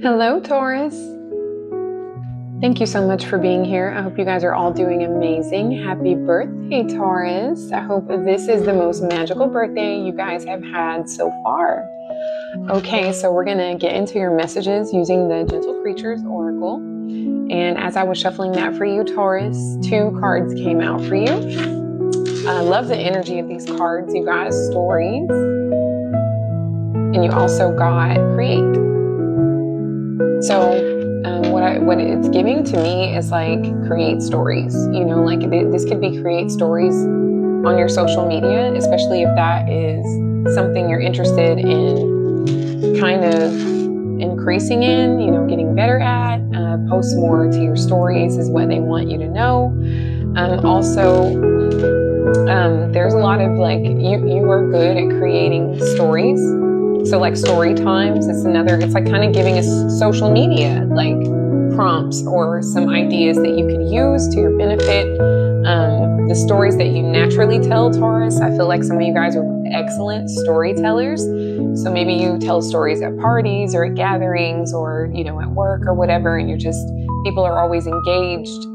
Hello, Taurus. Thank you so much for being here. I hope you guys are all doing amazing. Happy birthday, Taurus. I hope this is the most magical birthday you guys have had so far. Okay, so we're going to get into your messages using the Gentle Creatures Oracle. And as I was shuffling that for you, Taurus, 2 cards came out for you. I love the energy of these cards. You got stories, and you also got create. So what it's giving to me is like create stories, like this could be create stories on your social media, especially if that is something you're interested in kind of increasing in, getting better at. Post more to your stories is what they want you to know. Also, there's a lot of you are good at creating stories. So like story times, it's like kind of giving us social media, like prompts or some ideas that you could use to your benefit. The stories that you naturally tell, Taurus, I feel like some of you guys are excellent storytellers. So maybe you tell stories at parties or at gatherings or, at work or whatever, and people are always engaged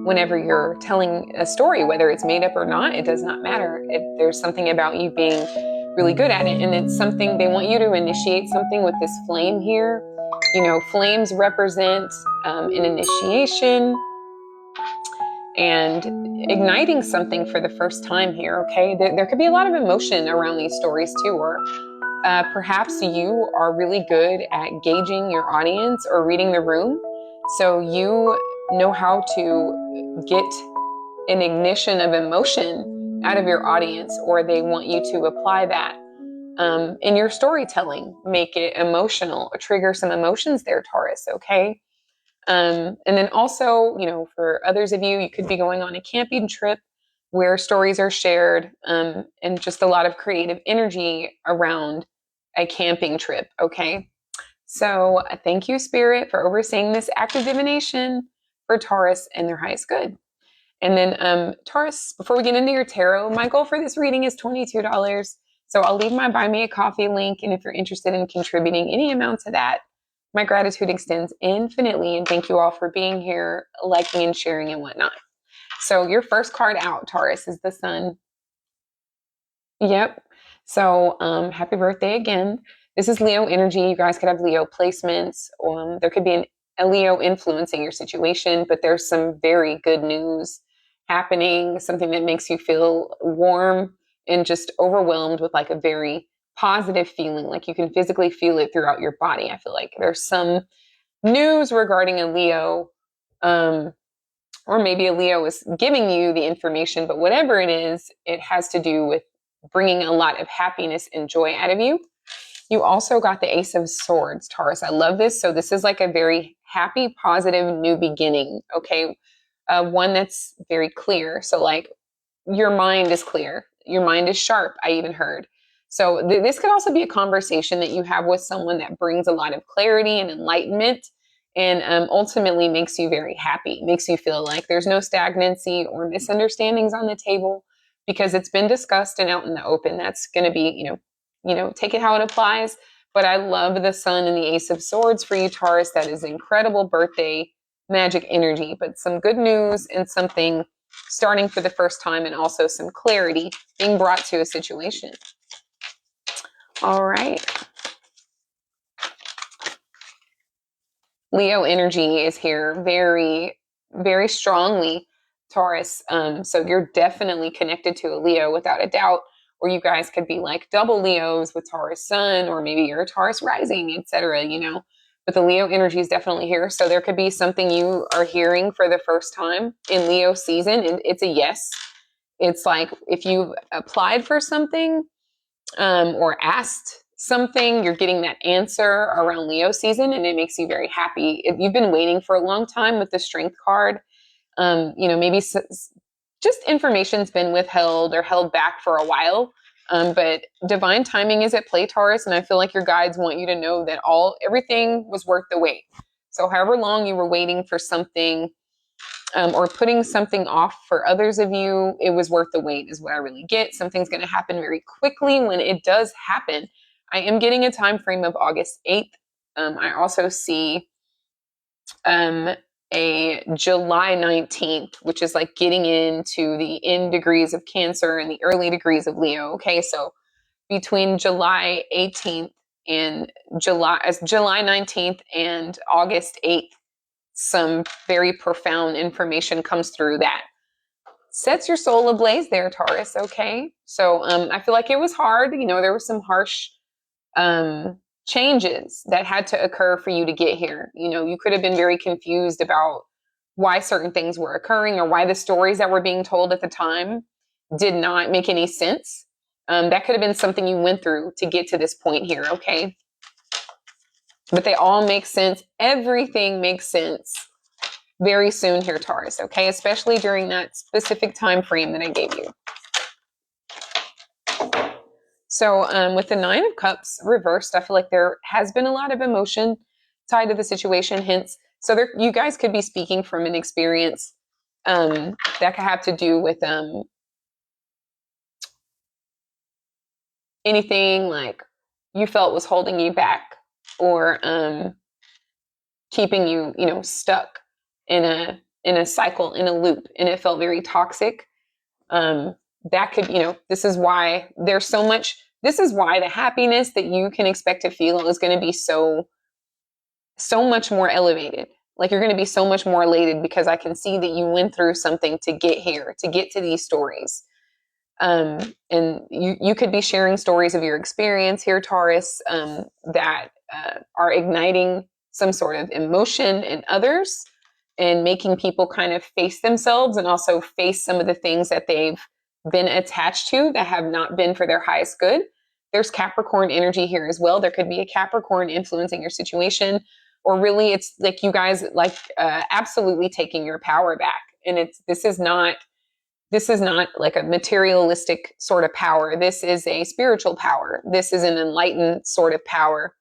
whenever you're telling a story, whether it's made up or not, it does not matter. There's something about you being really good at it, and it's something they want you to initiate something with this flame here. Flames represent an initiation and igniting something for the first time here. Okay, there could be a lot of emotion around these stories too, or perhaps you are really good at gauging your audience or reading the room, so you know how to get an ignition of emotion out of your audience, or they want you to apply that in your storytelling, make it emotional, or trigger some emotions there, Taurus, okay? And then also, for others of you, you could be going on a camping trip where stories are shared, and just a lot of creative energy around a camping trip, okay? So thank you, Spirit, for overseeing this active divination for Taurus and their highest good. And then Taurus, before we get into your tarot, my goal for this reading is $22. So I'll leave my Buy Me a Coffee link. And if you're interested in contributing any amount to that, my gratitude extends infinitely. And thank you all for being here, liking and sharing and whatnot. So your first card out, Taurus, is the Sun. Yep. So happy birthday again. This is Leo energy. You guys could have Leo placements. There could be a Leo influencing your situation, but there's some very good news happening, something that makes you feel warm and just overwhelmed with like a very positive feeling, like you can physically feel it throughout your body. I feel like there's some news regarding a Leo, or maybe a Leo is giving you the information, but whatever it is, it has to do with bringing a lot of happiness and joy out of you. You also got the Ace of Swords, Taurus. I love this. So this is like a very happy, positive new beginning, okay? One that's very clear. So like your mind is clear. Your mind is sharp, I even heard. So this could also be a conversation that you have with someone that brings a lot of clarity and enlightenment, and ultimately makes you very happy, makes you feel like there's no stagnancy or misunderstandings on the table because it's been discussed and out in the open. That's going to be, take it how it applies. But I love the Sun and the Ace of Swords for you, Taurus. That is incredible birthday magic energy, but some good news and something starting for the first time, and also some clarity being brought to a situation. All right. Leo energy is here very, very strongly, Taurus. So you're definitely connected to a Leo without a doubt, or you guys could be like double Leos with Taurus Sun, or maybe you're a Taurus rising, etc. But the Leo energy is definitely here. So there could be something you are hearing for the first time in Leo season, and it's a yes. It's like if you've applied for something or asked something, you're getting that answer around Leo season, and it makes you very happy. If you've been waiting for a long time with the Strength card, maybe just information's been withheld or held back for a while. But divine timing is at play, Taurus, and I feel like your guides want you to know that everything was worth the wait. So however long you were waiting for something, or putting something off for others of you, it was worth the wait is what I really get. Something's going to happen very quickly when it does happen. I am getting a time frame of August 8th I also see a July 19th, which is like getting into the end degrees of Cancer and the early degrees of Leo. Okay, so between July 18th and July 19th and August 8th, some very profound information comes through that sets your soul ablaze there, Taurus. Okay, so I feel like it was hard. There were some harsh changes that had to occur for you to get here. You could have been very confused about why certain things were occurring or why the stories that were being told at the time did not make any sense. That could have been something you went through to get to this point here, okay? But they all make sense. Everything makes sense very soon here, Taurus, okay? Especially during that specific time frame that I gave you. So with the Nine of Cups reversed, I feel like there has been a lot of emotion tied to the situation. Hence, so you guys could be speaking from an experience that could have to do with anything like you felt was holding you back or keeping you, stuck in a cycle, in a loop, and it felt very toxic. That could, this is why there's so much. This is why the happiness that you can expect to feel is going to be so much more elevated. Like you're going to be so much more elated because I can see that you went through something to get here, to get to these stories. And you could be sharing stories of your experience here, Taurus, that are igniting some sort of emotion in others and making people kind of face themselves and also face some of the things that they've been attached to that have not been for their highest good. There's Capricorn energy here as well. There could be a Capricorn influencing your situation, or really it's like you guys like absolutely taking your power back. And this is not like a materialistic sort of power. This is a spiritual power. This is an enlightened sort of power.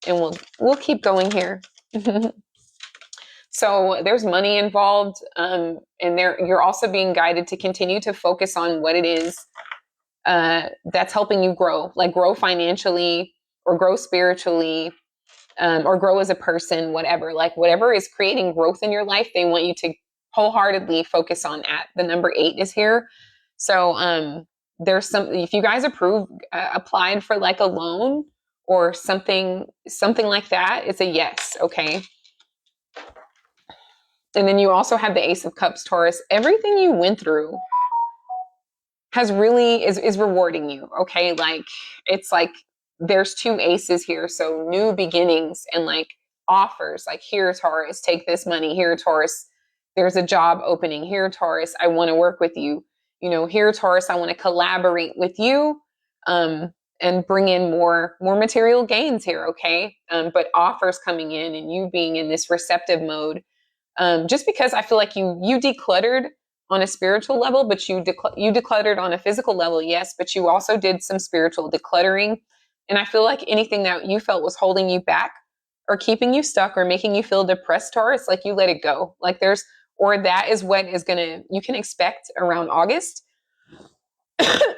And we'll keep going here. So there's money involved, and you're also being guided to continue to focus on what it is that's helping you grow, like grow financially or grow spiritually, or grow as a person, whatever. Like whatever is creating growth in your life, they want you to wholeheartedly focus on at. The number 8 is here. So there's if you guys applied for like a loan or something like that, it's a yes, okay? And then you also have the Ace of Cups, Taurus. Everything you went through has really is rewarding you, okay? Like it's like there's 2 aces here, so new beginnings and like offers. Like here, Taurus, take this money. Here, Taurus, there's a job opening. Here, Taurus, I want to work with you. Here, Taurus, I want to collaborate with you and bring in more material gains here, okay? But offers coming in and you being in this receptive mode. Just because I feel like you decluttered on a spiritual level, but you decluttered on a physical level, yes, but you also did some spiritual decluttering. And I feel like anything that you felt was holding you back or keeping you stuck or making you feel depressed, Taurus, like you let it go. Like that is what you can expect around August.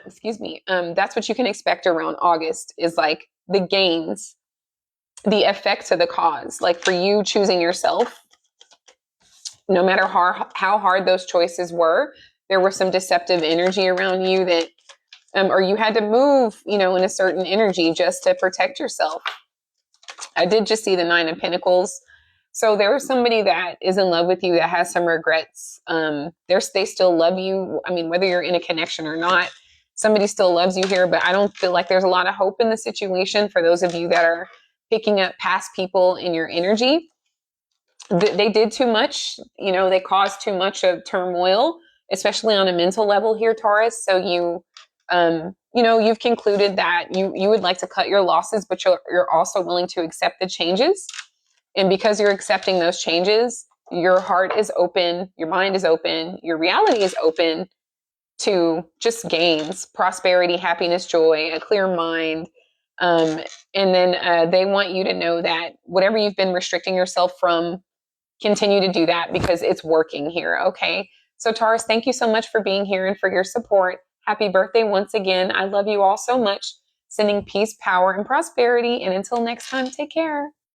Excuse me. That's what you can expect around August is like the gains, the effect to the cause, like for you choosing yourself. No matter how hard those choices were, there was some deceptive energy around you that, or you had to move, in a certain energy just to protect yourself. I did just see the 9 of Pentacles. So there was somebody that is in love with you that has some regrets. They still love you. I mean, whether you're in a connection or not, somebody still loves you here, but I don't feel like there's a lot of hope in the situation for those of you that are picking up past people in your energy. They did too much, they caused too much of turmoil, especially on a mental level here, Taurus. So you've concluded that you would like to cut your losses, but you're also willing to accept the changes. And because you're accepting those changes, your heart is open, your mind is open, your reality is open to just gains, prosperity, happiness, joy, a clear mind. And then they want you to know that whatever you've been restricting yourself from, continue to do that because it's working here, okay? So Taurus, thank you so much for being here and for your support. Happy birthday once again. I love you all so much. Sending peace, power, and prosperity. And until next time, take care.